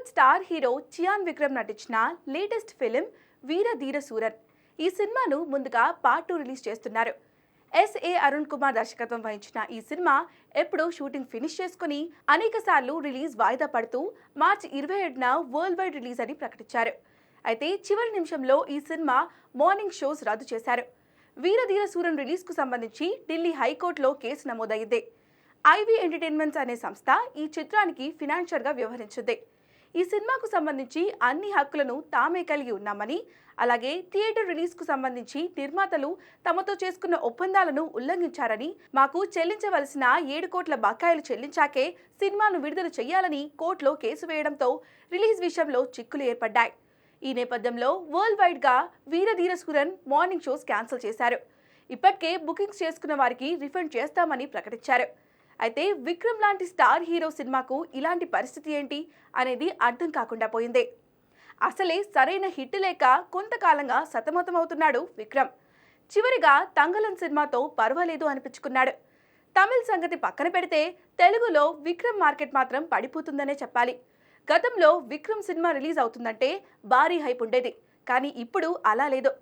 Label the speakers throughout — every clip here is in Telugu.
Speaker 1: బాలీవుడ్ స్టార్ హీరో చియాన్ విక్రమ్ నటించిన లేటెస్ట్ ఫిలిం వీర ధీర సూరన్. ఈ సినిమాను ముందుగా పార్ట్ 2 రిలీజ్ చేస్తున్నారు. ఎస్ఏ అరుణ్ కుమార్ దర్శకత్వం వహించిన ఈ సినిమా ఎప్పుడో షూటింగ్ ఫినిష్ చేసుకుని అనేక సార్లు రిలీజ్ వాయిదా పడుతూ మార్చి 27న వరల్డ్ వైడ్ రిలీజ్ అని ప్రకటించారు. అయితే చివరి నిమిషంలో ఈ సినిమా మార్నింగ్ షోస్ రద్దు చేశారు. వీర ధీర సూరన్ రిలీజ్ కు సంబంధించి ఢిల్లీ హైకోర్టులో కేసు నమోదైంది. ఐవీ ఎంటర్టైన్మెంట్స్ అనే సంస్థ ఈ చిత్రానికి ఫినాన్షియర్గా వ్యవహరించింది. ఈ సినిమాకు సంబంధించి అన్ని హక్కులను తామే కలిగి ఉన్నామని, అలాగే థియేటర్ రిలీజ్కు సంబంధించి నిర్మాతలు తమతో చేసుకున్న ఒప్పందాలను ఉల్లంఘించారని, మాకు చెల్లించవలసిన 7 కోట్ల బకాయిలు చెల్లించాకే సినిమాను విడుదల చేయాలని కోర్టులో కేసు వేయడంతో రిలీజ్ విషయంలో చిక్కులు ఏర్పడ్డాయి. ఈ నేపథ్యంలో వరల్డ్ వైడ్గా వీర ధీర సూరన్ మార్నింగ్ షోస్ క్యాన్సిల్ చేశారు. ఇప్పటికే బుకింగ్స్ చేసుకున్న వారికి రిఫండ్ చేస్తామని ప్రకటించారు. అయితే విక్రమ్ లాంటి స్టార్ హీరో సినిమాకు ఇలాంటి పరిస్థితి ఏంటి అనేది అర్థం కాకుండా పోయింది. అసలే సరైన హిట్ లేక కొంతకాలంగా సతమతమవుతున్నాడు విక్రమ్. చివరిగా తంగలన్ సినిమాతో పర్వాలేదు అనిపించుకున్నాడు. తమిళ్ సంగతి పక్కన పెడితే తెలుగులో విక్రమ్ మార్కెట్ మాత్రం పడిపోతుందనే చెప్పాలి. గతంలో విక్రమ్ సినిమా రిలీజ్ అవుతుందంటే భారీ హైప్ ఉండేది. కానీ ఇప్పుడు అలా లేదు.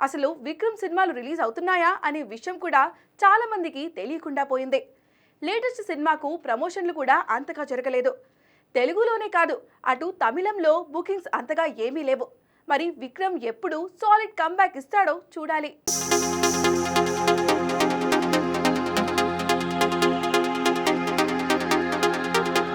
Speaker 1: అసలు విక్రమ్ సినిమాలు రిలీజ్ అవుతున్నాయా అనే విషయం కూడా చాలా మందికి తెలియకుండా పోయింది. లేటెస్ట్ సినిమాకు ప్రమోషన్లు కూడా అంతగా జరగలేదు. తెలుగులోనే కాదు, అటు తమిళంలో బుకింగ్స్ అంతగా ఏమీ లేవు. మరి విక్రమ్ ఎప్పుడు సాలిడ్ కమ్బ్యాక్ ఇస్తాడో చూడాలి.